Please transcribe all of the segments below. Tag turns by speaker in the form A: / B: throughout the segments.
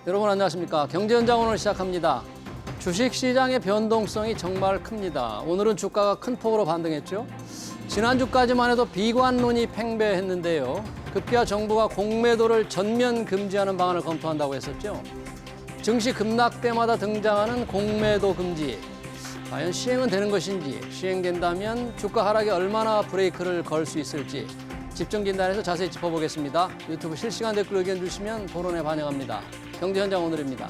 A: 여러분 안녕하십니까. 경제현장 오늘 시작합니다. 주식시장의 변동성이 정말 큽니다. 오늘은 주가가 큰 폭으로 반등했죠. 지난주까지만 해도 비관론이 팽배했는데요. 급기야 정부가 공매도를 전면 금지하는 방안을 검토한다고 했었죠. 증시 급락 때마다 등장하는 공매도 금지. 과연 시행은 되는 것인지, 시행된다면 주가 하락에 얼마나 브레이크를 걸 수 있을지 집중진단에서 자세히 짚어보겠습니다. 유튜브 실시간 댓글 의견 주시면 토론에 반영합니다. 경제현장 오늘입니다.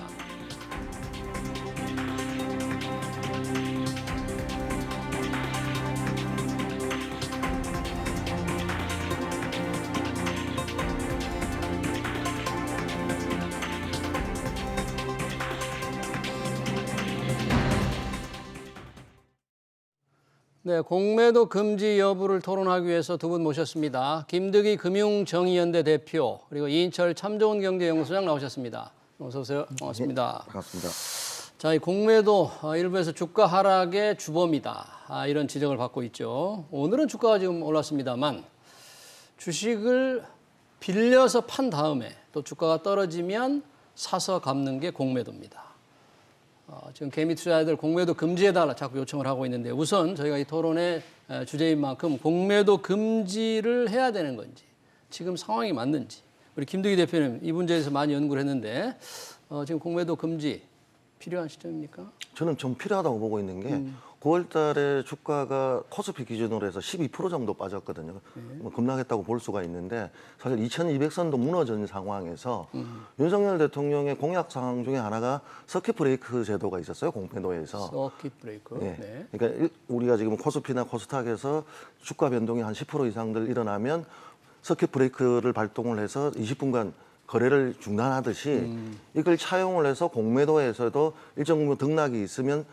A: 네, 공매도 금지 여부를 토론하기 위해서 두 분 모셨습니다. 김득희 금융정의연대 대표, 그리고 이인철 참좋은 경제연구소장 나오셨습니다. 어서 오세요. 반갑습니다.
B: 네, 반갑습니다.
A: 자, 이 공매도 일부에서 주가 하락의 주범이다. 이런 지적을 받고 있죠. 오늘은 주가가 지금 올랐습니다만 주식을 빌려서 판 다음에 또 주가가 떨어지면 사서 갚는 게 공매도입니다. 지금 개미 투자자들 공매도 금지해달라 자꾸 요청을 하고 있는데 우선 저희가 이 토론의 주제인 만큼 공매도 금지를 해야 되는 건지 지금 상황이 맞는지 우리 김득희 대표님 이 문제에 대해서 많이 연구를 했는데 지금 공매도 금지 필요한 시점입니까?
B: 저는 좀 필요하다고 보고 있는 게 9월 달에 주가가 코스피 기준으로 해서 12% 정도 빠졌거든요. 뭐 급락했다고 볼 수가 있는데 사실 2200선도 무너진 상황에서 윤석열 대통령의 공약 사항 중에 하나가 서킷 브레이크 제도가 있었어요. 공매도에서.
A: 서킷 브레이크.
B: 네.
A: 네.
B: 그러니까 우리가 지금 코스피나 코스닥에서 주가 변동이 한 10% 이상들 일어나면 서킷 브레이크를 발동을 해서 20분간 거래를 중단하듯이 이걸 차용을 해서 공매도에서도 일정 부분 등락이 있으면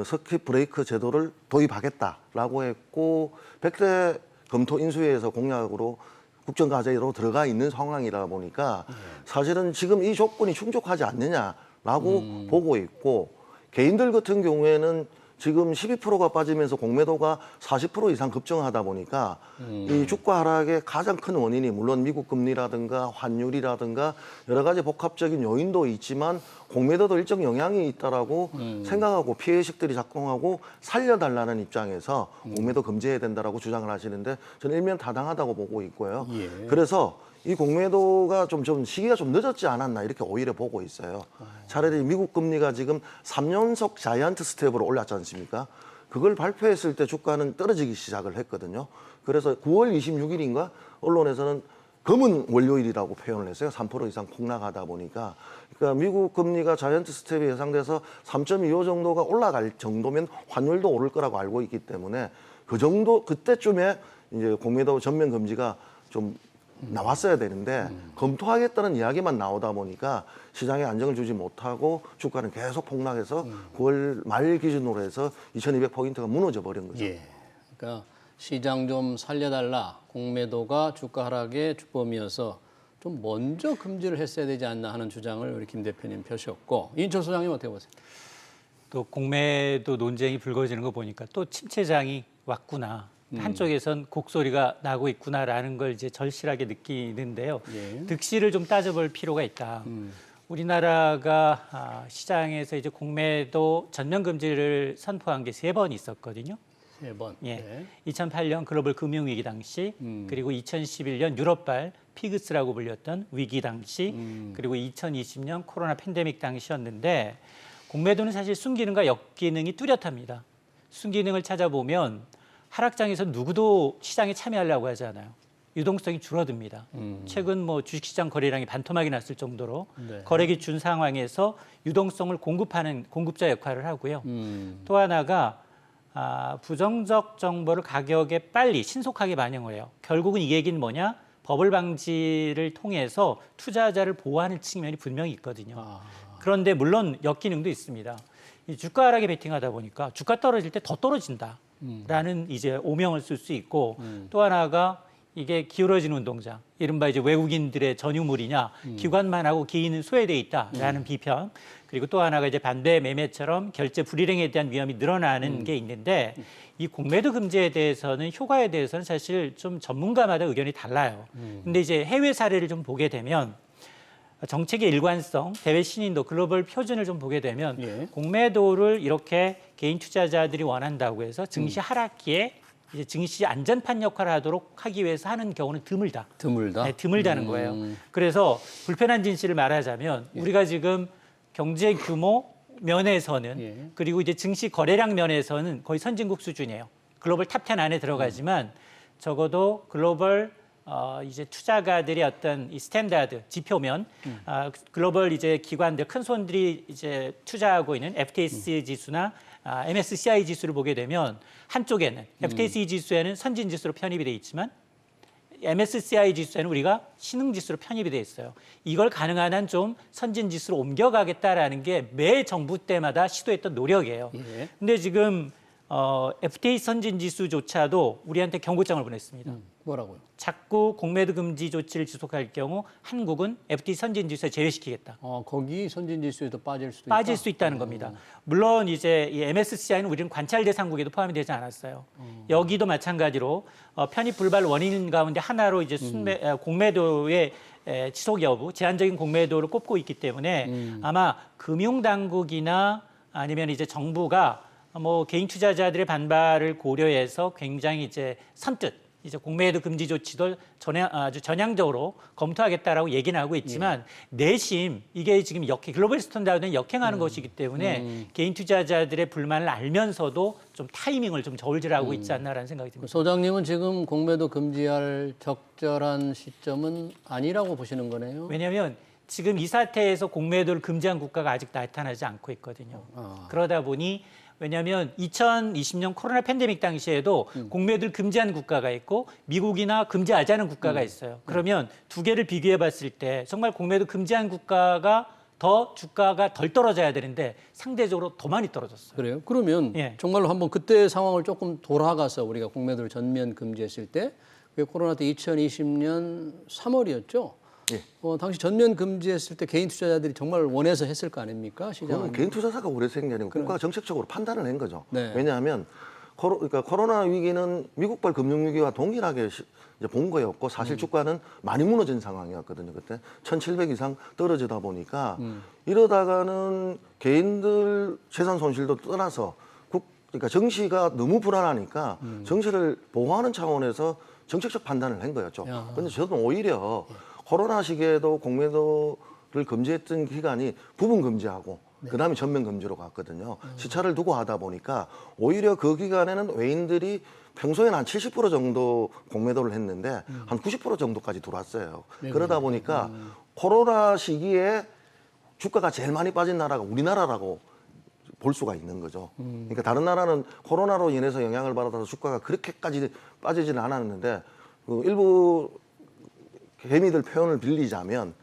B: 서킷 브레이크 제도를 도입하겠다라고 했고 100대 검토 인수위에서 공약으로 국정과제로 들어가 있는 상황이라 보니까 사실은 지금 이 조건이 충족하지 않느냐라고 보고 있고 개인들 같은 경우에는 지금 12%가 빠지면서 공매도가 40% 이상 급증하다 보니까 이 주가 하락의 가장 큰 원인이 물론 미국 금리라든가 환율이라든가 여러 가지 복합적인 요인도 있지만 공매도도 일정 영향이 있다라고 생각하고 피해의식들이 작동하고 살려달라는 입장에서 공매도 금지해야 된다라고 주장을 하시는데 저는 일면 타당하다고 보고 있고요.
A: 예.
B: 그래서 이 공매도가 좀 시기가 좀 늦었지 않았나 이렇게 오히려 보고 있어요. 차라리 미국 금리가 지금 3연속 자이언트 스텝으로 올랐지 않습니까? 그걸 발표했을 때 주가는 떨어지기 시작을 했거든요. 그래서 9월 26일인가 언론에서는 검은 월요일이라고 표현을 했어요. 3% 이상 폭락하다 보니까. 그러니까 미국 금리가 자이언트 스텝이 예상돼서 3.25 정도가 올라갈 정도면 환율도 오를 거라고 알고 있기 때문에 그 정도 그때쯤에 이제 공매도 전면 금지가 좀 나왔어야 되는데 검토하겠다는 이야기만 나오다 보니까 시장에 안정을 주지 못하고 주가는 계속 폭락해서 9월 말 기준으로 해서 2200포인트가 무너져 버린 거죠.
A: 예. 그러니까 시장 좀 살려달라. 공매도가 주가 하락의 주범이어서 좀 먼저 금지를 했어야 되지 않나 하는 주장을 우리 김 대표님 펴셨고 이인철 소장님 어떻게 보세요?
C: 또 공매도 논쟁이 불거지는 거 보니까 또 침체장이 왔구나. 한쪽에선 곡소리가 나고 있구나라는 걸 이제 절실하게 느끼는데요.
A: 예.
C: 득실을 좀 따져볼 필요가 있다. 우리나라가 시장에서 이제 공매도 전면 금지를 선포한 게 3번 있었거든요.
A: 3번.
C: 예.
A: 네.
C: 2008년 글로벌 금융위기 당시, 그리고 2011년 유럽발 피그스라고 불렸던 위기 당시, 그리고 2020년 코로나 팬데믹 당시였는데 공매도는 사실 순기능과 역기능이 뚜렷합니다. 순기능을 찾아보면 하락장에서 누구도 시장에 참여하려고 하지 않아요. 유동성이 줄어듭니다. 최근 뭐 주식시장 거래량이 반토막이 났을 정도로
A: 네.
C: 거래기 준 상황에서 유동성을 공급하는 공급자 역할을 하고요. 또 하나가 부정적 정보를 가격에 빨리 신속하게 반영을 해요. 결국은 이 얘기는 뭐냐? 버블 방지를 통해서 투자자를 보호하는 측면이 분명히 있거든요. 그런데 물론 역기능도 있습니다. 이 주가 하락에 베팅하다 보니까 주가 떨어질 때 더 떨어진다. 라는 이제 오명을 쓸 수 있고 또 하나가 이게 기울어진 운동장, 이른바 이제 외국인들의 전유물이냐, 기관만 하고 기인은 소외돼 있다라는 비평, 그리고 또 하나가 이제 반대 매매처럼 결제 불일행에 대한 위험이 늘어나는 게 있는데 이 공매도 금지에 대해서는 효과에 대해서는 사실 좀 전문가마다 의견이 달라요. 근데 이제 해외 사례를 좀 보게 되면 정책의 일관성, 대외 신인도, 글로벌 표준을 좀 보게 되면
A: 예.
C: 공매도를 이렇게 개인 투자자들이 원한다고 해서 증시 하락기에 이제 증시 안전판 역할을 하기 위해서 하는 경우는 드물다.
A: 드물다.
C: 네, 드물다는 거예요. 그래서 불편한 진실을 말하자면 우리가 지금 경제 규모 면에서는
A: 예.
C: 그리고 이제 증시 거래량 면에서는 거의 선진국 수준이에요. 글로벌 탑10 안에 들어가지만 적어도 글로벌 이제 투자가들의 어떤 이 스탠다드 지표면 글로벌 이제 기관들 큰 손들이 이제 투자하고 있는 FTSE 지수나 MSCI 지수를 보게 되면 한쪽에는 FTSE 지수에는 선진 지수로 편입이 돼 있지만 MSCI 지수에는 우리가 신흥 지수로 편입이 돼 있어요. 이걸 가능한 한 좀 선진 지수로 옮겨가겠다라는 게 매 정부 때마다 시도했던 노력이에요.
A: 예.
C: 근데 지금 FTA 선진 지수조차도 우리한테 경고장을 보냈습니다.
A: 뭐라고요?
C: 자꾸 공매도 금지 조치를 지속할 경우 한국은 FTA 선진 지수에 제외시키겠다.
A: 거기 선진 지수에도 빠질 수도
C: 빠질
A: 있다.
C: 수 있다는 겁니다. 물론 이제 이 MSCI는 우리는 관찰 대상국에도 포함이 되지 않았어요. 여기도 마찬가지로 편입 불발 원인 가운데 하나로 이제 공매도의 지속 여부, 제한적인 공매도를 꼽고 있기 때문에 아마 금융 당국이나 아니면 이제 정부가 뭐 개인 투자자들의 반발을 고려해서 굉장히 이제 선뜻 이제 공매도 금지 조치도 아주 전향적으로 검토하겠다라고 얘기는 하고 있지만 내심 이게 지금 글로벌 스탠다드는 역행하는 것이기 때문에 개인 투자자들의 불만을 알면서도 좀 타이밍을 좀 저울질하고 있지 않나라는 생각이 듭니다.
A: 소장님은 지금 공매도 금지할 적절한 시점은 아니라고 보시는 거네요.
C: 왜냐하면 지금 이 사태에서 공매도를 금지한 국가가 아직 나타나지 않고 있거든요. 그러다 보니 왜냐하면 2020년 코로나 팬데믹 당시에도 공매도를 금지한 국가가 있고 미국이나 금지하지 않은 국가가 있어요. 그러면 두 개를 비교해 봤을 때 정말 공매도 금지한 국가가 더 주가가 덜 떨어져야 되는데 상대적으로 더 많이 떨어졌어요.
A: 그래요? 그러면
C: 예.
A: 정말로 한번 그때 상황을 조금 돌아가서 우리가 공매도를 전면 금지했을 때 그게 코로나 때 2020년 3월이었죠?
B: 예.
A: 당시 전면 금지했을 때 개인 투자자들이 정말 원해서 했을 거 아닙니까? 시장은.
B: 그건 개인 투자자가 오래서 한 게 아니고 국가가 정책적으로 판단을 한 거죠.
A: 네.
B: 왜냐하면 그러니까 코로나 위기는 미국발 금융위기와 동일하게 이제 본 거였고 사실 주가는 많이 무너진 상황이었거든요. 그때 1,700 이상 떨어지다 보니까 이러다가는 개인들 재산 손실도 떠나서 그러니까 정시가 너무 불안하니까 정시를 보호하는 차원에서 정책적 판단을 한 거였죠. 그런데 저는 오히려 코로나 시기에도 공매도를 금지했던 기간이 부분 금지하고 그다음에 전면 금지로 갔거든요. 시차를 두고 하다 보니까 오히려 그 기간에는 외인들이 평소에는 한 70% 정도 공매도를 했는데 한 90% 정도까지 들어왔어요. 그러다 보니까 코로나 시기에 주가가 제일 많이 빠진 나라가 우리나라라고 볼 수가 있는 거죠. 그러니까 다른 나라는 코로나로 인해서 영향을 받아서 주가가 그렇게까지 빠지지는 않았는데 일부 개미들 표현을 빌리자면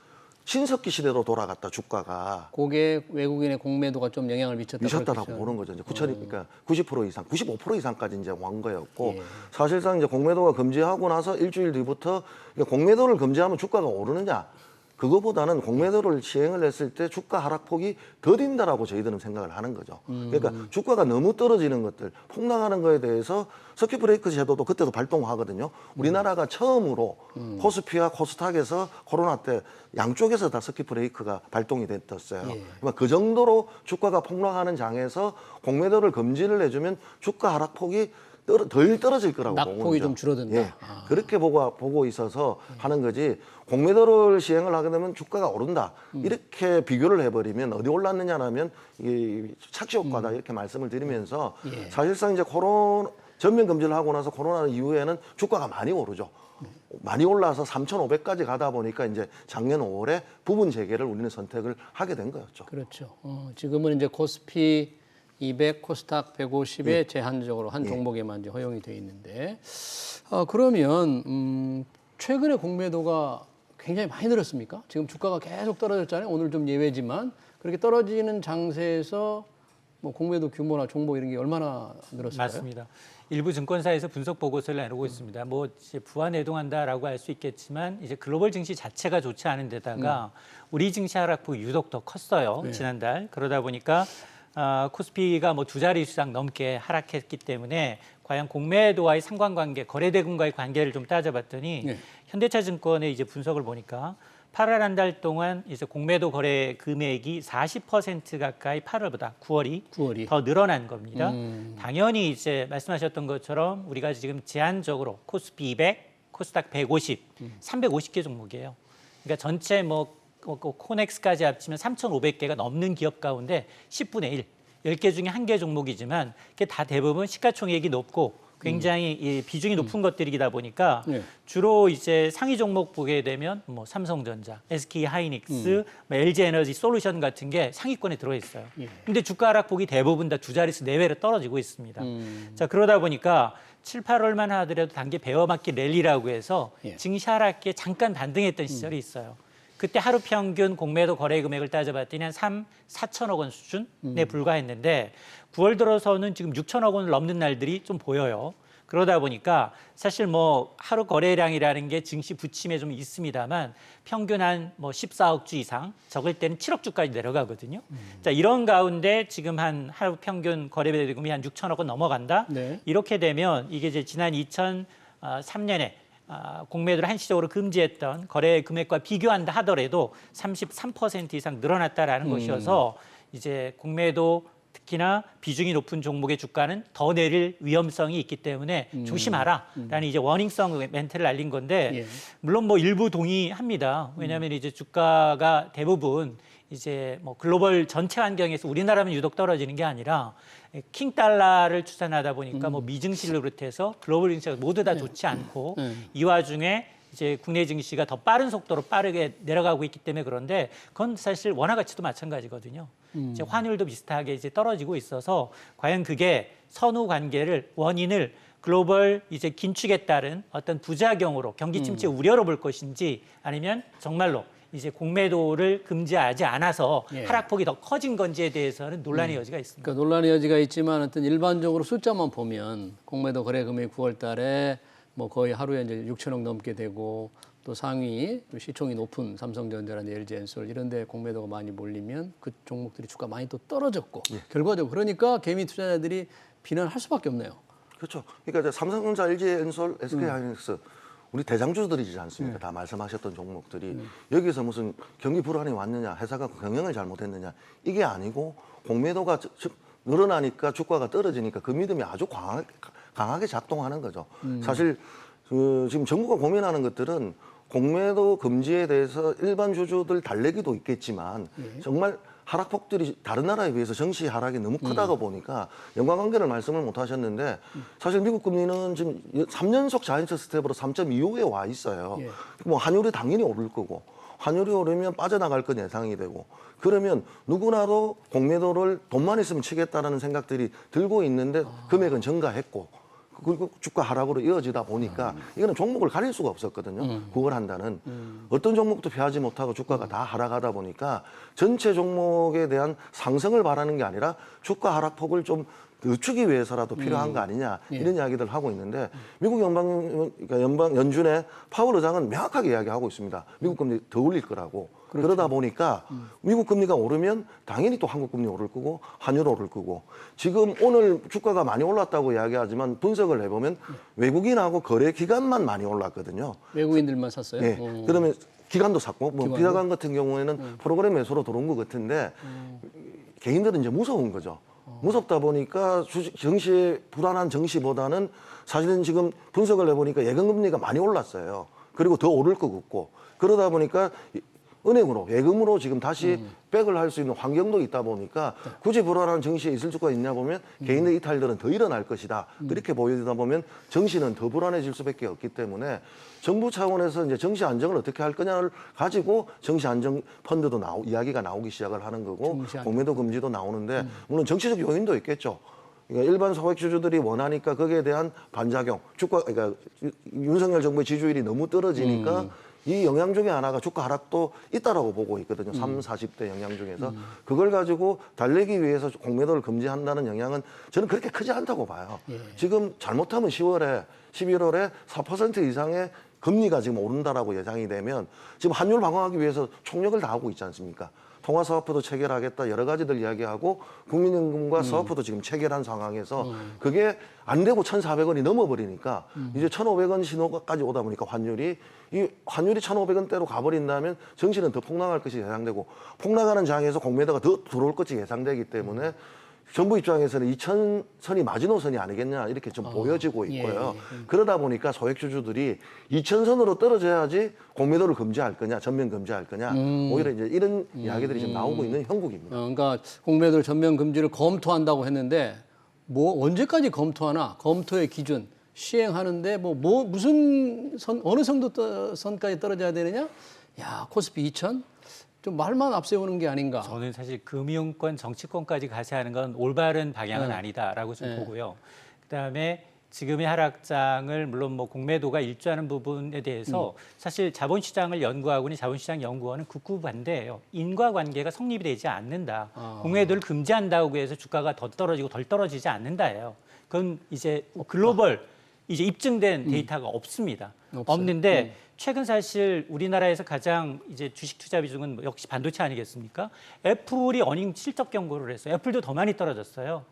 B: 신석기 시대로 돌아갔다 주가가
A: 그게 외국인의 공매도가 좀 영향을
B: 미쳤다라고 보는 거죠. 이제 그러니까 90% 이상, 95% 이상까지 이제 온 거였고 사실상 이제 공매도가 금지하고 나서 일주일 뒤부터 공매도를 금지하면 주가가 오르느냐? 그거보다는 공매도를 시행을 했을 때 주가 하락폭이 더딘다라고 저희들은 생각을 하는 거죠. 그러니까 주가가 너무 떨어지는 것들, 폭락하는 거에 대해서 서킷 브레이크 제도도 그때도 발동하거든요. 우리나라가 처음으로 코스피와 코스닥에서 코로나 때 양쪽에서 다 서킷 브레이크가 발동이 됐었어요. 그러니까 그 정도로 주가가 폭락하는 장에서 공매도를 금지를 해주면 주가 하락폭이 덜 떨어질 거라고 보고
A: 낙폭이 좀 줄어든다.
B: 예, 그렇게 보고 있어서 하는 거지 공매도를 시행을 하게 되면 주가가 오른다 이렇게 비교를 해버리면 어디 올랐느냐라면 이 착시 효과다 이렇게 말씀을 드리면서 사실상 이제 전면 금지를 하고 나서 코로나 이후에는 주가가 많이 오르죠. 많이 올라서 3,500까지 가다 보니까 이제 작년 5월에 부분 재개를 우리는 선택을 하게 된 거였죠.
A: 그렇죠. 지금은 이제 코스피 200, 코스닥 150에 제한적으로 한 종목에만 이제 허용이 돼 있는데 그러면 최근에 공매도가 굉장히 많이 늘었습니까? 지금 주가가 계속 떨어졌잖아요. 오늘 좀 예외지만 그렇게 떨어지는 장세에서 뭐 공매도 규모나 종목 이런 게 얼마나 늘었을까요?
C: 맞습니다. 일부 증권사에서 분석 보고서를 내놓고 있습니다. 뭐 이제 부안해동한다라고 할 수 있겠지만 이제 글로벌 증시 자체가 좋지 않은 데다가 우리 증시 하락폭이 유독 더 컸어요. 지난달. 그러다 보니까 코스피가 뭐 두 자리 수상 넘게 하락했기 때문에 과연 공매도와의 상관관계, 거래대금과의 관계를 좀 따져봤더니 현대차증권의 이제 분석을 보니까 8월 한 달 동안 이제 공매도 거래 금액이 40% 가까이 8월보다 9월이 더 늘어난 겁니다. 당연히 이제 말씀하셨던 것처럼 우리가 지금 제한적으로 코스피 200, 코스닥 150, 350개 종목이에요. 그러니까 전체 뭐 코넥스까지 합치면 3,500개가 넘는 기업 가운데 10분의 1, 10개 중에 1개 종목이지만 그게 다 대부분 시가총액이 높고 굉장히 이 비중이 높은 것들이다 보니까 주로 이제 상위 종목 보게 되면 뭐 삼성전자, SK 하이닉스, LG 에너지 솔루션 같은 게 상위권에 들어 있어요. 근데 주가 하락폭이 대부분 다 두 자릿수 내외로 떨어지고 있습니다. 자, 그러다 보니까 7, 8월만 하더라도 단기 베어마켓 랠리라고 해서 증시 하락기에 잠깐 반등했던 시절이 있어요. 그때 하루 평균 공매도 거래 금액을 따져봤더니 한 4천억 원 수준에 불과했는데 9월 들어서는 지금 6천억 원을 넘는 날들이 좀 보여요. 그러다 보니까 사실 뭐 하루 거래량이라는 게 증시 부침에 좀 있습니다만 평균 한 뭐 14억 주 이상, 적을 때는 7억 주까지 내려가거든요. 자, 이런 가운데 지금 한 하루 평균 거래 대금이 한 6천억 원 넘어간다.
A: 네.
C: 이렇게 되면 이게 이제 지난 2003년에 공매도를 한시적으로 금지했던 거래 금액과 비교한다 하더라도 33% 이상 늘어났다라는 것이어서 이제 공매도 특히나 비중이 높은 종목의 주가는 더 내릴 위험성이 있기 때문에 조심하라라는 이제 워닝성 멘트를 날린 건데 물론 뭐 일부 동의합니다. 왜냐하면 이제 주가가 대부분 이제 뭐 글로벌 전체 환경에서 우리나라만 유독 떨어지는 게 아니라 킹 달러를 추산하다 보니까 뭐 미증시를 비롯해서 글로벌 증시가 모두 다 좋지 않고 이 와중에 이제 국내 증시가 더 빠른 속도로 빠르게 내려가고 있기 때문에 그런데 그건 사실 원화 가치도 마찬가지거든요. 이제 환율도 비슷하게 이제 떨어지고 있어서 과연 그게 선후 관계를 원인을 글로벌 이제 긴축에 따른 어떤 부작용으로 경기 침체 우려로 볼 것인지 아니면 정말로 이제 공매도를 금지하지 않아서 하락폭이 더 커진 건지에 대해서는 논란의 여지가 있습니다.
A: 그러니까 논란의 여지가 있지만 어떤 일반적으로 숫자만 보면 공매도 거래 금액이 9월 달에 뭐 거의 하루에 이제 6천억 넘게 되고 또 상위 또 시총이 높은 삼성전자라든지 LG엔솔 이런 데 공매도가 많이 몰리면 그 종목들이 주가 많이 또 떨어졌고 결과적으로 그러니까 개미 투자자들이 비난할 수밖에 없네요.
B: 그렇죠. 그러니까 이제 삼성전자, LG엔솔, SK하이닉스 우리 대장주들이지 않습니까? 다 말씀하셨던 종목들이 여기서 무슨 경기 불안이 왔느냐, 회사가 경영을 잘못했느냐 이게 아니고 공매도가 늘어나니까 주가가 떨어지니까 그 믿음이 아주 강하게 작동하는 거죠. 사실 지금 정부가 고민하는 것들은 공매도 금지에 대해서 일반 주주들 달래기도 있겠지만 정말 하락폭들이 다른 나라에 비해서 정시 하락이 너무 크다고 보니까 연관관계를 말씀을 못 하셨는데 사실 미국 금리는 지금 3연속 자이언트 스텝으로 3.25에 와 있어요. 뭐 환율이 당연히 오를 거고 환율이 오르면 빠져나갈 건 예상이 되고 그러면 누구나도 공매도를 돈만 있으면 치겠다라는 생각들이 들고 있는데 금액은 증가했고 그리고 주가 하락으로 이어지다 보니까 이거는 종목을 가릴 수가 없었거든요. 9월 한 달은. 어떤 종목도 피하지 못하고 주가가 다 하락하다 보니까 전체 종목에 대한 상승을 바라는 게 아니라 주가 하락폭을 좀 늦추기 위해서라도 필요한 거 아니냐 이런 이야기들을 하고 있는데 미국 연준의 파월 의장은 명확하게 이야기하고 있습니다. 미국 금리 더 올릴 거라고. 그렇죠. 그러다 보니까 미국 금리가 오르면 당연히 또 한국 금리 오를 거고 환율 오를 거고 지금 오늘 주가가 많이 올랐다고 이야기하지만 분석을 해보면 외국인하고 거래 기간만 많이 올랐거든요.
A: 외국인들만 샀어요?
B: 네. 그러면 기관도 샀고 뭐 비자관 같은 경우에는 프로그램 매수로 들어온 것 같은데 개인들은 이제 무서운 거죠. 무섭다 보니까 정시의 불안한 정시보다는 사실은 지금 분석을 해보니까 예금금리가 많이 올랐어요. 그리고 더 오를 것 같고 그러다 보니까 은행으로 예금으로 지금 다시 백을 할 수 있는 환경도 있다 보니까 굳이 불안한 정시에 있을 수가 있냐 보면 개인의 이탈들은 더 일어날 것이다. 그렇게 보이다 보면 정시는 더 불안해질 수밖에 없기 때문에 정부 차원에서 이제 정시 안정을 어떻게 할 거냐를 가지고 정시 안정 펀드도 이야기가 나오기 시작을 하는 거고 공매도 금지도 나오는데 물론 정치적 요인도 있겠죠. 그러니까 일반 소액 주주들이 원하니까 거기에 대한 반작용, 주가 그러니까 윤석열 정부의 지지율이 너무 떨어지니까 이 영향 중에 하나가 주가 하락도 있다라고 보고 있거든요. 30, 40대 영향 중에서. 그걸 가지고 달래기 위해서 공매도를 금지한다는 영향은 저는 그렇게 크지 않다고 봐요. 지금 잘못하면 10월에, 11월에 4% 이상의 금리가 지금 오른다라고 예상이 되면 지금 환율 방어하기 위해서 총력을 다하고 있지 않습니까? 통화사업부도 체결하겠다 여러 가지들 이야기하고 국민연금과 사업부도 지금 체결한 상황에서 그게 안 되고 1,400원이 넘어버리니까 이제 1,500원 신호까지 오다 보니까 환율이 1,500원대로 가버린다면 정시는 더 폭락할 것이 예상되고 폭락하는 장에서 공매도가 더 들어올 것이 예상되기 때문에 정부 입장에서는 2,000선이 마지노선이 아니겠냐 이렇게 좀 보여지고 있고요. 그러다 보니까 소액주주들이 2,000선으로 떨어져야지 공매도를 금지할 거냐, 전면 금지할 거냐, 오히려 이제 이런 이야기들이 지금 나오고 있는 형국입니다.
A: 그러니까 공매도 전면 금지를 검토한다고 했는데 뭐 언제까지 검토하나? 검토의 기준 시행하는데 무슨 어느 정도 선까지 떨어져야 되느냐? 야, 코스피 2,000? 좀 말만 앞세우는 게 아닌가.
C: 저는 사실 금융권, 정치권까지 같이 하는 건 올바른 방향은 아니다라고 좀 보고요. 그다음에 지금의 하락장을 물론 뭐 공매도가 일조하는 부분에 대해서 사실 자본시장을 연구하고 있는 자본시장연구원은 극구 반대예요. 인과관계가 성립이 되지 않는다. 공매도를 금지한다고 해서 주가가 더 떨어지고 덜 떨어지지 않는다예요. 그건 이제 글로벌 이제 입증된 데이터가 없습니다. 없는데 최근 사실 우리나라에서 가장 이제 주식 투자 비중은 역시 반도체 아니겠습니까? 애플이 어닝 실적 경고를 했어요. 애플도 더 많이 떨어졌어요.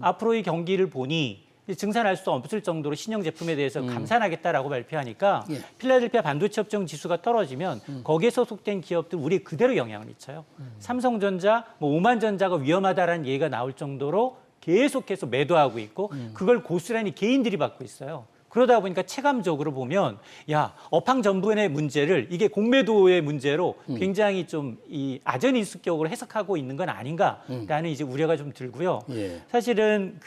C: 앞으로의 경기를 보니 증산할 수 없을 정도로 신형 제품에 대해서 감산하겠다라고 발표하니까 필라델피아 반도체 업종 지수가 떨어지면 거기에 소속된 기업들 우리에 그대로 영향을 미쳐요. 삼성전자, 오만전자가 위험하다라는 얘기가 나올 정도로 계속해서 매도하고 있고 그걸 고스란히 개인들이 받고 있어요. 그러다 보니까 체감적으로 보면 업황 전분의 문제를 이게 공매도의 문제로 굉장히 좀 이 아전인수격으로 해석하고 있는 건 아닌가라는 이제 우려가 좀 들고요. 사실은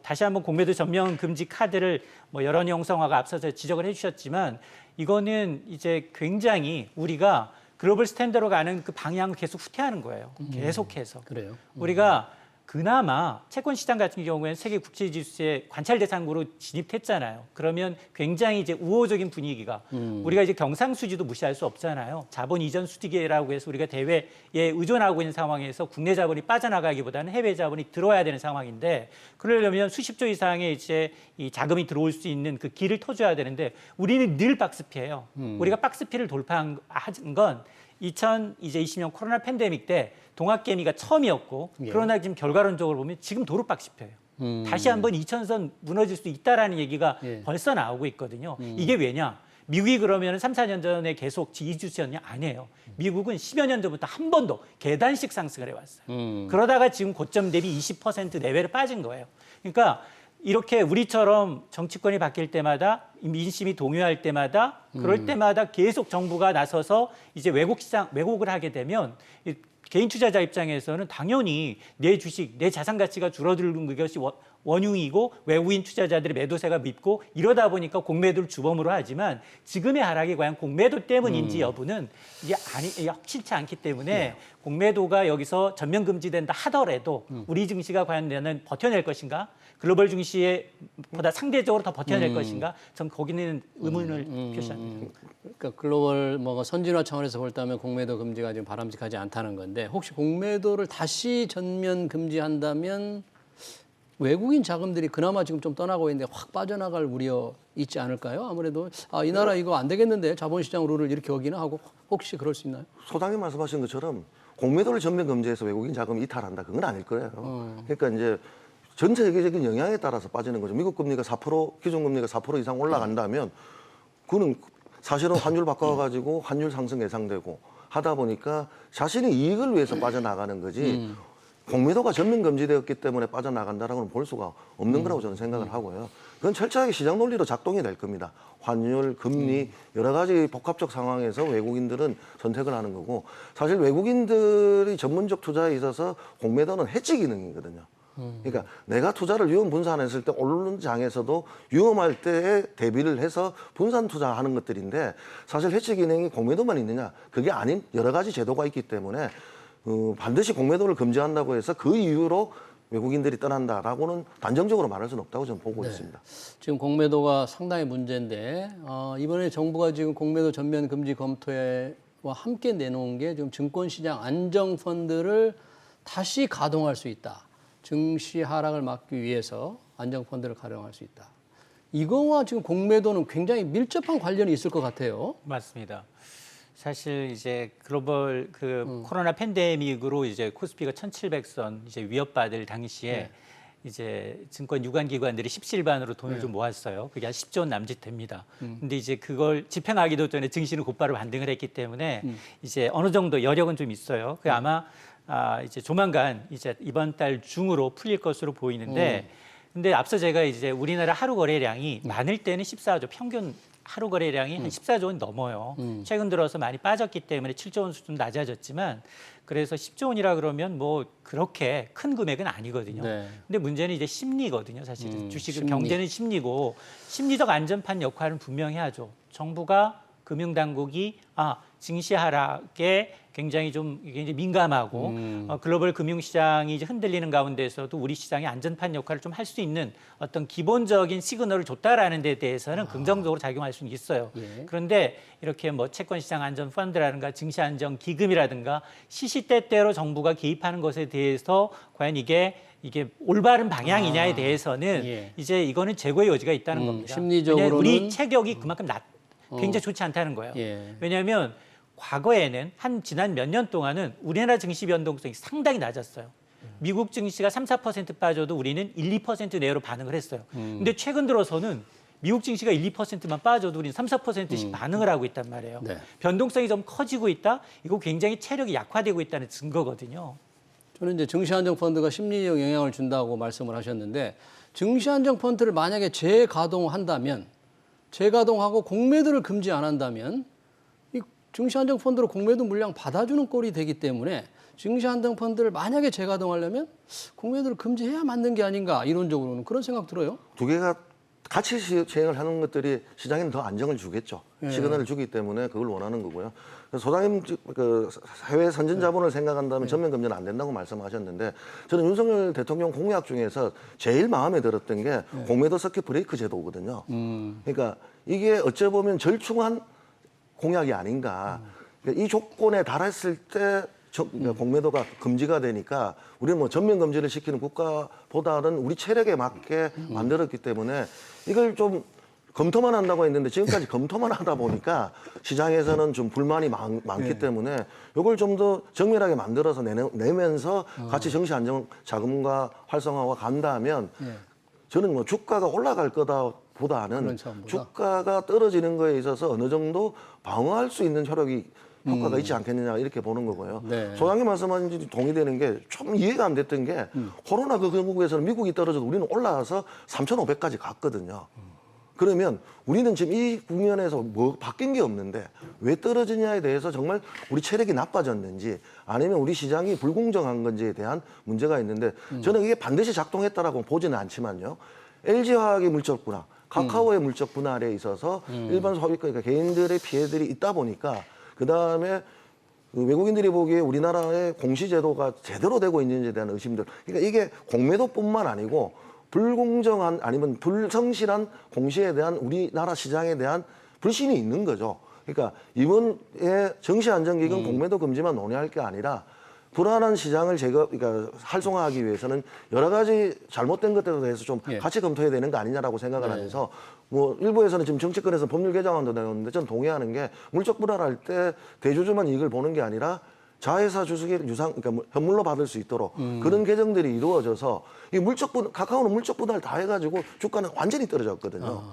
C: 다시 한번 공매도 전면 금지 카드를 여론 형성화가 앞서서 지적을 해주셨지만 이거는 이제 굉장히 우리가 글로벌 스탠더로 가는 그 방향을 계속 후퇴하는 거예요. 계속해서.
A: 그래요.
C: 우리가 그나마 채권 시장 같은 경우에는 세계 국제 지수의 관찰 대상으로 진입했잖아요. 그러면 굉장히 이제 우호적인 분위기가 우리가 이제 경상수지도 무시할 수 없잖아요. 자본 이전 수지계라고 해서 우리가 대외에 의존하고 있는 상황에서 국내 자본이 빠져나가기보다는 해외 자본이 들어와야 되는 상황인데 그러려면 수십조 이상의 이제 이 자금이 들어올 수 있는 그 길을 터줘야 되는데 우리는 늘 박스피예요. 우리가 박스피를 돌파한 건 2020년 코로나 팬데믹 때 동학개미가 처음이었고 그러나 지금 결과론적으로 보면 지금 도로 박스피예요. 다시 한번 2,000선 무너질 수 있다라는 얘기가 벌써 나오고 있거든요. 이게 왜냐? 미국이 그러면 3, 4년 전에 계속 지지주였냐? 아니에요. 미국은 10여 년 전부터 한 번도 계단식 상승을 해왔어요. 그러다가 지금 고점 대비 20% 내외로 빠진 거예요. 그러니까 이렇게 우리처럼 정치권이 바뀔 때마다 민심이 동요할 때마다 그럴 때마다 계속 정부가 나서서 이제 왜곡을 하게 되면 개인 투자자 입장에서는 당연히 내 주식, 내 자산 가치가 줄어드는 것이 원흉이고 외국인 투자자들의 매도세가 밉고 이러다 보니까 공매도를 주범으로 하지만 지금의 하락이 과연 공매도 때문인지 여부는 이게 확실치 않기 때문에 공매도가 여기서 전면 금지된다 하더라도 우리 증시가 과연 내년 버텨낼 것인가? 글로벌 증시보다 상대적으로 더 버텨낼 것인가? 전 거기는 의문을 표시합니다.
A: 그러니까 글로벌 선진화 차원에서 볼 때면 공매도 금지가 지금 바람직하지 않다는 건데 혹시 공매도를 다시 전면 금지한다면 외국인 자금들이 그나마 지금 좀 떠나고 있는데 확 빠져나갈 우려 있지 않을까요? 아무래도 이 나라 이거 안 되겠는데 자본시장 룰을 이렇게 어기나 하고 혹시 그럴 수 있나요?
B: 소장님 말씀하신 것처럼 공매도를 전면 금지해서 외국인 자금이 이탈한다 그건 아닐 거예요. 그러니까 이제 전체 세계적인 영향에 따라서 빠지는 거죠. 미국 금리가 4%, 기준금리가 4% 이상 올라간다면 그는 사실은 환율 바꿔가지고 환율 상승 예상되고 하다 보니까 자신의 이익을 위해서 빠져나가는 거지 공매도가 전면 금지되었기 때문에 빠져나간다라고는 볼 수가 없는 거라고 저는 생각을 하고요. 그건 철저하게 시장 논리로 작동이 될 겁니다. 환율, 금리 여러 가지 복합적 상황에서 외국인들은 선택을 하는 거고 사실 외국인들이 전문적 투자에 있어서 공매도는 해지 기능이거든요. 그러니까 내가 투자를 위험 분산했을 때 오르는 장에서도 위험할 때에 대비를 해서 분산 투자하는 것들인데 사실 해지 기능이 공매도만 있느냐 그게 아닌 여러 가지 제도가 있기 때문에 반드시 공매도를 금지한다고 해서 그 이유로 외국인들이 떠난다라고는 단정적으로 말할 수는 없다고 저는 보고 있습니다.
A: 지금 공매도가 상당히 문제인데 이번에 정부가 지금 공매도 전면 금지 검토와 함께 내놓은 게 지금 증권시장 안정펀드를 다시 가동할 수 있다. 증시 하락을 막기 위해서 안정펀드를 가동할 수 있다. 이거와 지금 공매도는 굉장히 밀접한 관련이 있을 것 같아요.
C: 맞습니다. 사실 이제 글로벌 코로나 팬데믹으로 이제 코스피가 1,700선 이제 위협받을 당시에
A: 네.
C: 이제 증권 유관 기관들이 십시일반으로 돈을
A: 네.
C: 좀 모았어요. 그게 한 10조 원 남짓 됩니다. 근데 이제 그걸 집행하기도 전에 증시는 곧바로 반등을 했기 때문에 이제 어느 정도 여력은 좀 있어요. 그 아마 이제 조만간 이제 이번 달 중으로 풀릴 것으로 보이는데 근데 앞서 제가 이제 우리나라 하루 거래량이 많을 때는 14조 평균 하루 거래량이 한 14조 원 넘어요. 최근 들어서 많이 빠졌기 때문에 7조 원 수준 낮아졌지만 그래서 10조 원이라 그러면 뭐 그렇게 큰 금액은 아니거든요.
A: 네.
C: 근데 문제는 이제 심리거든요. 사실은 주식은
A: 심리.
C: 경제는 심리고 심리적 안전판 역할은 분명히 하죠. 정부가 금융당국이 증시 하락에 굉장히 좀 이게 이제 민감하고 글로벌 금융시장이 이제 흔들리는 가운데서도 우리 시장의 안전판 역할을 좀 할 수 있는 어떤 기본적인 시그널을 줬다라는 데 대해서는 긍정적으로 작용할 수는 있어요.
A: 예.
C: 그런데 이렇게 뭐 채권시장 안전 펀드라든가 증시 안전 기금이라든가 시시때때로 정부가 개입하는 것에 대해서 과연 이게 올바른 방향이냐에 대해서는
A: 예.
C: 이제 이거는 재고의 여지가 있다는 겁니다.
A: 심리적으로는-
C: 왜냐하면 우리 체격이 그만큼 굉장히 좋지 않다는 거예요.
A: 예.
C: 왜냐하면 과거에는 지난 몇 년 동안은 우리나라 증시 변동성이 상당히 낮았어요. 미국 증시가 3, 4% 빠져도 우리는 1, 2% 내외로 반응을 했어요. 근데 최근 들어서는 미국 증시가 1, 2%만 빠져도 우리는 3, 4%씩 반응을 하고 있단 말이에요.
A: 네.
C: 변동성이 좀 커지고 있다? 이거 굉장히 체력이 약화되고 있다는 증거거든요.
A: 저는 이제 증시안정펀드가 심리적 영향을 준다고 말씀을 하셨는데 증시안정펀드를 만약에 재가동한다면 재가동하고 공매도를 금지 안 한다면 이 증시안정펀드로 공매도 물량 받아주는 꼴이 되기 때문에 증시안정펀드를 만약에 재가동하려면 공매도를 금지해야 맞는 게 아닌가 이론적으로는 그런 생각 들어요.
B: 두 개가 같이 시행을 하는 것들이 시장에는 더 안정을 주겠죠. 시그널을 주기 때문에 그걸 원하는 거고요. 그래서 소장님 해외 선진 자본을 생각한다면 전면 금지는 안 된다고 말씀하셨는데 저는 윤석열 대통령 공약 중에서 제일 마음에 들었던 게 공매도 서킷 브레이크 제도거든요. 그러니까 이게 어찌 보면 절충한 공약이 아닌가. 그러니까 이 조건에 달했을 때 그러니까 공매도가 금지가 되니까 우리는 뭐 전면 금지를 시키는 국가보다는 우리 체력에 맞게 만들었기 때문에 이걸 좀 검토만 한다고 했는데 지금까지 검토만 하다 보니까 시장에서는 좀 불만이 많기 때문에 이걸 좀 더 정밀하게 만들어서 내면서 같이 정시 안정 자금과 활성화와 간다면 저는 뭐 주가가 올라갈 거다 보다는
A: 그런 차원보다.
B: 주가가 떨어지는 거에 있어서 어느 정도 방어할 수 있는 효과가 있지 않겠느냐 이렇게 보는 거고요.
A: 네.
B: 소장님 말씀하신 동의되는 게 좀 이해가 안 됐던 게 코로나 그 경우에서는 미국이 떨어져도 우리는 올라와서 3,500까지 갔거든요. 그러면 우리는 지금 이 국면에서 뭐 바뀐 게 없는데 왜 떨어지냐에 대해서 정말 우리 체력이 나빠졌는지 아니면 우리 시장이 불공정한 건지에 대한 문제가 있는데 저는 이게 반드시 작동했다라고 보지는 않지만요. LG화학의 물적 분할, 카카오의 물적 분할에 있어서 일반 소비자, 그러니까 개인들의 피해들이 있다 보니까 그다음에 외국인들이 보기에 우리나라의 공시제도가 제대로 되고 있는지에 대한 의심들. 그러니까 이게 공매도뿐만 아니고 불공정한 아니면 불성실한 공시에 대한 우리나라 시장에 대한 불신이 있는 거죠. 그러니까 이번에 정시안정기금 공매도 금지만 논의할 게 아니라 불안한 시장을 그러니까 활성화하기 위해서는 여러 가지 잘못된 것들에 대해서 좀 같이 검토해야 되는 거 아니냐라고 생각을 하면서 뭐 일부에서는 지금 정치권에서 법률 개정안도 내놓는데 저는 동의하는 게 물적 분할할 때 대주주만 이익을 보는 게 아니라 자회사 주식의 그러니까 현물로 받을 수 있도록 그런 개정들이 이루어져서 이 카카오는 물적 분할 다 해가지고 주가는 완전히 떨어졌거든요.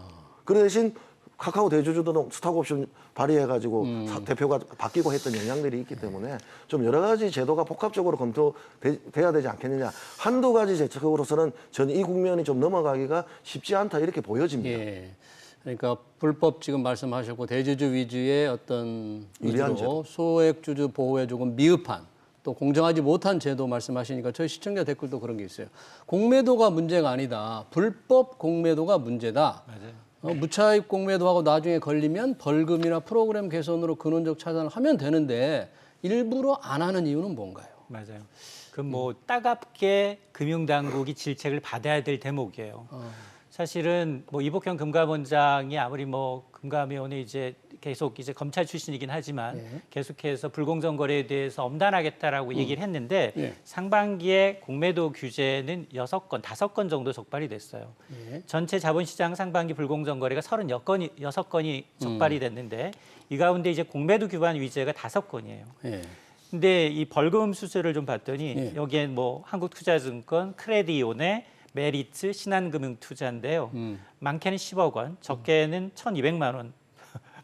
B: 그 대신 카카오 대주주들은 스톡옵션 발휘해가지고 대표가 바뀌고 했던 영향들이 있기 때문에 좀 여러 가지 제도가 복합적으로 검토돼야 되지 않겠느냐. 한두 가지 제책으로서는 저는 이 국면이 좀 넘어가기가 쉽지 않다 이렇게 보여집니다.
A: 예. 그러니까 불법 지금 말씀하셨고 대주주 위주의 어떤
B: 유리한
A: 위주로 소액주주 보호에 조금 미흡한 또 공정하지 못한 제도 말씀하시니까 저희 시청자 댓글도 그런 게 있어요. 공매도가 문제가 아니다. 불법 공매도가 문제다.
C: 맞아요.
A: 무차입 공매도하고 나중에 걸리면 벌금이나 프로그램 개선으로 근원적 차단을 하면 되는데 일부러 안 하는 이유는 뭔가요?
C: 맞아요. 그 뭐 따갑게 금융당국이 질책을 받아야 될 대목이에요. 사실은 뭐 이복현 금감원장이 아무리 뭐 금감위원회 이제 계속 이제 검찰 출신이긴 하지만
A: 예.
C: 계속해서 불공정 거래에 대해서 엄단하겠다라고 얘기를 했는데
A: 예.
C: 상반기에 공매도 규제는 6건, 5건 정도 적발이 됐어요.
A: 예.
C: 전체 자본시장 상반기 불공정 거래가 36건이 적발이 됐는데 이 가운데 이제 공매도 기반 위제가 5건이에요.
A: 예.
C: 근데 이 벌금 수수를 좀 봤더니
A: 예.
C: 여기엔 뭐 한국투자증권, 크레디온의 메리츠, 신한금융투자인데요. 많게는 10억 원, 적게는 1,200만 원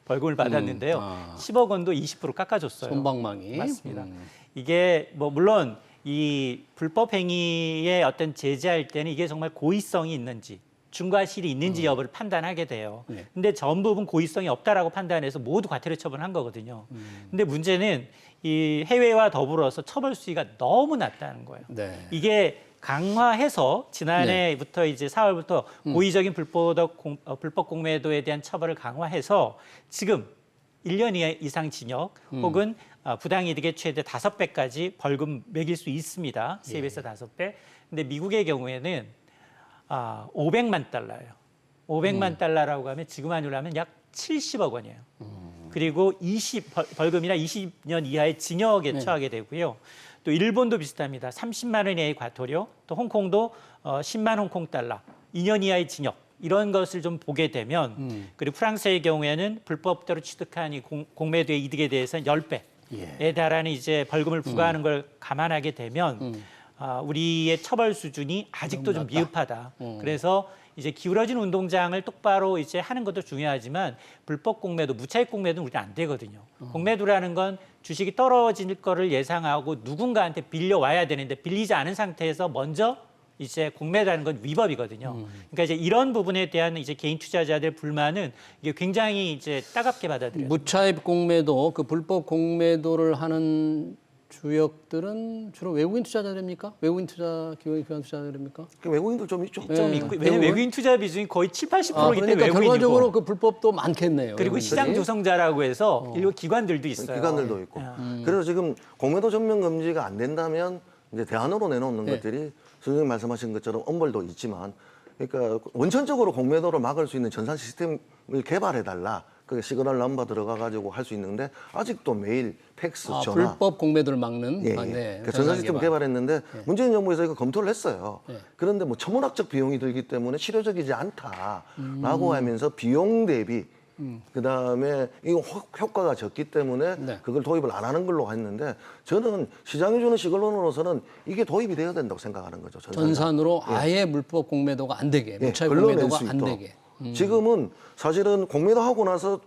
C: 벌금을 받았는데요. 10억 원도 20% 깎아줬어요.
A: 솜방망이.
C: 맞습니다. 이게 뭐 물론 이 불법 행위에 어떤 제재할 때는 이게 정말 고의성이 있는지 중과실이 있는지 여부를 판단하게 돼요.
A: 네.
C: 근데 전 부분 고의성이 없다라고 판단해서 모두 과태료 처분한 거거든요. 근데 문제는 이 해외와 더불어서 처벌 수위가 너무 낮다는 거예요.
A: 네.
C: 이게 강화해서 지난해부터 이제 4월부터 고의적인 불법 공매도에 대한 처벌을 강화해서 지금 1년 이상 징역 혹은 부당이득의 최대 5배까지 벌금 매길 수 있습니다. 3배에서 5배. 근데 미국의 경우에는 500만 달러예요. 500만 달러라고 하면 지금 환율로 하면 약 70억 원이에요. 그리고 벌금이나 20년 이하의 징역에 처하게 되고요. 또 일본도 비슷합니다. 30만 원 이하의 과태료, 또 홍콩도 10만 홍콩 달러, 2년 이하의 징역 이런 것을 좀 보게 되면 그리고 프랑스의 경우에는 불법대로 취득한 이 공매도의 이득에 대해서는 10배에 달하는 이제 벌금을 부과하는 걸 감안하게 되면 우리의 처벌 수준이 아직도 좀 미흡하다. 그래서 이제 기울어진 운동장을 똑바로 이제 하는 것도 중요하지만 불법 공매도, 무차익 공매도는 우리는 안 되거든요. 공매도라는 건 주식이 떨어질 거를 예상하고 누군가한테 빌려 와야 되는데 빌리지 않은 상태에서 먼저 이제 공매도라는 건 위법이거든요. 그러니까 이제 이런 부분에 대한 이제 개인 투자자들 불만은 이게 굉장히 이제 따갑게 받아들여요.
A: 무차입 공매도, 그 불법 공매도를 하는 주역들은 주로 외국인 투자자들입니까? 외국인 투자 기관 투자자들입니까?
B: 외국인도 좀 있죠.
A: 네.
C: 좀 있고, 왜냐면 외국인 투자 비중이 거의 70~80%이기 때문에
A: 그러니까
C: 외국인이고
A: 결과적으로 그 불법도 많겠네요.
C: 그리고
A: 외국인들이.
C: 시장 조성자라고 해서 일부 기관들도 있어요.
B: 기관들도 있고. 그래서 지금 공매도 전면 금지가 안 된다면 이제 대안으로 내놓는
A: 네.
B: 것들이 선생님 말씀하신 것처럼 엄벌도 있지만, 그러니까 원천적으로 공매도를 막을 수 있는 전산 시스템을 개발해 달라. 그게 시그널 넘버 들어가 가지고 할 수 있는데 아직도 메일, 팩스, 전화.
A: 불법 공매도를 막는.
B: 예, 예.
A: 네,
B: 그 전산 시스템 개발했는데 문재인 정부에서 이거 검토를 했어요.
A: 예.
B: 그런데 뭐 천문학적 비용이 들기 때문에 실효적이지 않다라고 하면서 비용 대비 그다음에 이거 효과가 적기 때문에
A: 네.
B: 그걸 도입을 안 하는 걸로 했는데 저는 시장이 주는 시글론으로서는 이게 도입이 돼야 된다고 생각하는 거죠.
A: 전산으로 아예 불법 공매도가 안 되게,
B: 예,
A: 무차입
B: 걸러낼
A: 공매도가
B: 수
A: 안
B: 있도록.
A: 되게.
B: 지금은 사실은 공매도 하고 나서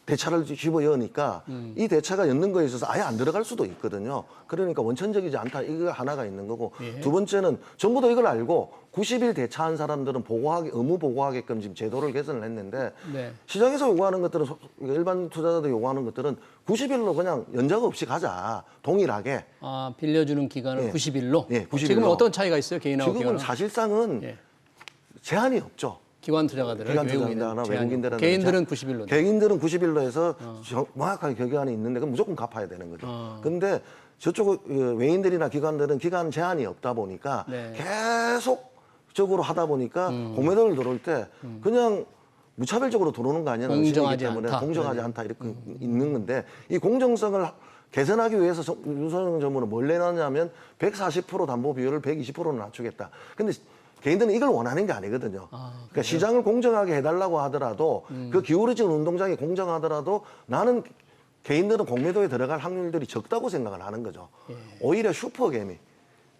B: 대차를 집어 여니까 이 대차가 엮는 거에 있어서 아예 안 들어갈 수도 있거든요. 그러니까 원천적이지 않다. 이거 하나가 있는 거고
A: 예.
B: 두 번째는 정부도 이걸 알고 90일 대차한 사람들은 의무 보고하게끔 지금 제도를 개선을 했는데
A: 네.
B: 시장에서 요구하는 것들은 일반 투자자들 요구하는 것들은 90일로 그냥 연장 없이 가자. 동일하게.
A: 빌려주는 기간을
B: 예.
A: 90일로.
B: 예, 90일로.
A: 지금은 어떤 차이가 있어요, 개인하고
B: 지금은
A: 기관은?
B: 사실상은
A: 예.
B: 제한이 없죠.
A: 기관 투자가들은
B: 기관 투자자나 외국인들은
A: 개인들은 90일로.
B: 개인들은 90일로 해서 정확하게 결계안이 있는데 그건 무조건 갚아야 되는 거죠. 근데 저쪽 외인들이나 기관들은 기간 제한이 없다 보니까
A: 네.
B: 계속적으로 하다 보니까 공매도를 들어올 때 그냥 무차별적으로 들어오는 거 아니냐
A: 공정하지
B: 때문에
A: 않다.
B: 공정하지
A: 네네.
B: 않다 이렇게 있는 건데 이 공정성을 개선하기 위해서 윤석열 정부는 뭘 내놨냐면 140% 담보 비율을 120%로 낮추겠다. 근데 개인들은 이걸 원하는 게 아니거든요. 그러니까 시장을 공정하게 해달라고 하더라도 그 기울어진 운동장이 공정하더라도 나는 개인들은 공매도에 들어갈 확률들이 적다고 생각을 하는 거죠. 오히려 슈퍼개미.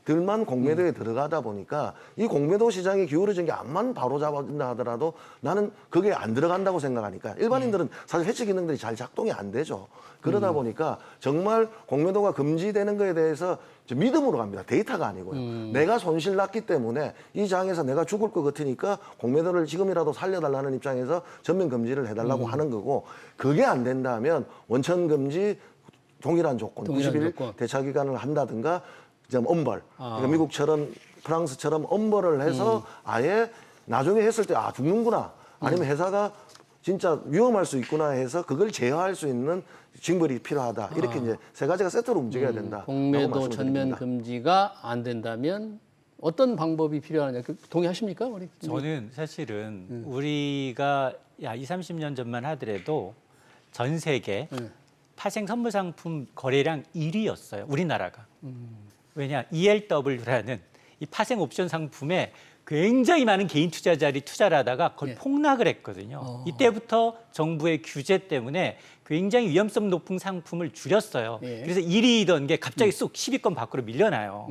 B: 들만 공매도에 들어가다 보니까 이 공매도 시장이 기울어진 게 암만 바로 잡아준다 하더라도 나는 그게 안 들어간다고 생각하니까 일반인들은 사실 해치 기능들이 잘 작동이 안 되죠. 그러다 보니까 정말 공매도가 금지되는 거에 대해서 믿음으로 갑니다. 데이터가 아니고요. 내가 손실 났기 때문에 이 장에서 내가 죽을 것 같으니까 공매도를 지금이라도 살려달라는 입장에서 전면 금지를 해달라고 하는 거고 그게 안 된다면 원천 금지 동일한 조건,
A: 동일한
B: 90일
A: 조건.
B: 대차 기간을 한다든가 좀 엄벌. 그러니까 미국처럼 프랑스처럼 엄벌을 해서 아예 나중에 했을 때 죽는구나. 아니면 회사가 진짜 위험할 수 있구나 해서 그걸 제어할 수 있는 징벌이 필요하다. 이렇게 이제 세 가지가 세트로 움직여야 된다.
A: 공매도 전면 금지가 안 된다면 어떤 방법이 필요하냐? 동의하십니까? 우리?
C: 저는 사실은 우리가 20, 30년 전만 하더라도 전 세계 파생 선물 상품 거래량 1위였어요. 우리나라가. 왜냐? ELW라는 이 파생 옵션 상품에 굉장히 많은 개인 투자자들이 투자를 하다가 그걸
A: 예.
C: 폭락을 했거든요. 이때부터 정부의 규제 때문에 굉장히 위험성 높은 상품을 줄였어요.
A: 예.
C: 그래서 1위이던 게 갑자기 쑥 10위권 밖으로 밀려나요.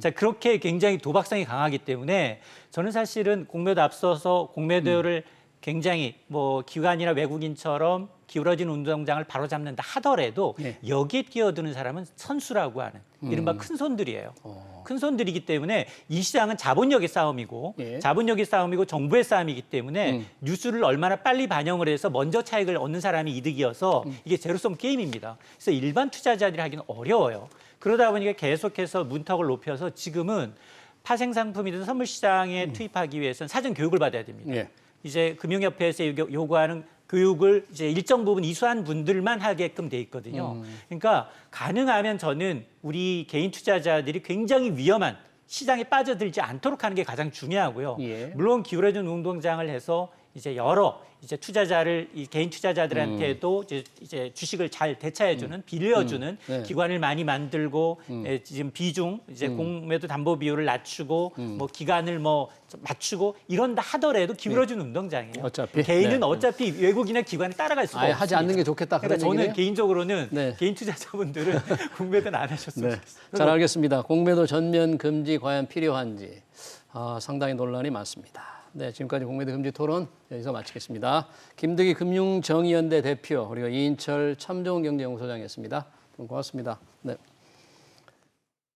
C: 자, 그렇게 굉장히 도박성이 강하기 때문에 저는 사실은 공매도 앞서서 공매도를 굉장히 뭐 기관이나 외국인처럼 기울어진 운동장을 바로잡는다 하더라도
A: 예.
C: 여기에 뛰어드는 사람은 선수라고 하는 이른바 큰 손들이에요. 큰 손들이기 때문에 이 시장은 자본력의 싸움이고
A: 예.
C: 자본력의 싸움이고 정부의 싸움이기 때문에 뉴스를 얼마나 빨리 반영을 해서 먼저 차익을 얻는 사람이 이득이어서 이게 제로섬 게임입니다. 그래서 일반 투자자들이 하기는 어려워요. 그러다 보니까 계속해서 문턱을 높여서 지금은 파생 상품이든 선물 시장에 투입하기 위해서는 사전 교육을 받아야 됩니다.
A: 예.
C: 이제 금융협회에서 요구하는 교육을 이제 일정 부분 이수한 분들만 하게끔 돼 있거든요. 그러니까 가능하면 저는 우리 개인 투자자들이 굉장히 위험한 시장에 빠져들지 않도록 하는 게 가장 중요하고요.
A: 예.
C: 물론 기울어진 운동장을 해서 이제 여러 이제 투자자를 이 개인 투자자들한테도 이제 주식을 잘 대차해주는 빌려주는
A: 네.
C: 기관을 많이 만들고 지금 비중 이제 공매도 담보 비율을 낮추고 뭐 기간을 뭐 맞추고 이런다 하더라도 기울어진 운동장이에요.
A: 어차피.
C: 개인은
A: 네.
C: 어차피 외국이나 기관에 따라갈 수가
A: 아예
C: 없습니다.
A: 하지 않는 게 좋겠다 그런
C: 그러니까 저는
A: 얘기네요.
C: 개인적으로는
A: 네.
C: 개인 투자자분들은 공매도는 안 하셨으면
A: 네.
C: 좋겠어요.
A: 잘 알겠습니다. 공매도 전면 금지 과연 필요한지 상당히 논란이 많습니다. 네, 지금까지 공매도 금지 토론 여기서 마치겠습니다. 김득희 금융정의연대 대표 그리고 이인철 참좋은경제연구소장이었습니다. 고맙습니다. 네.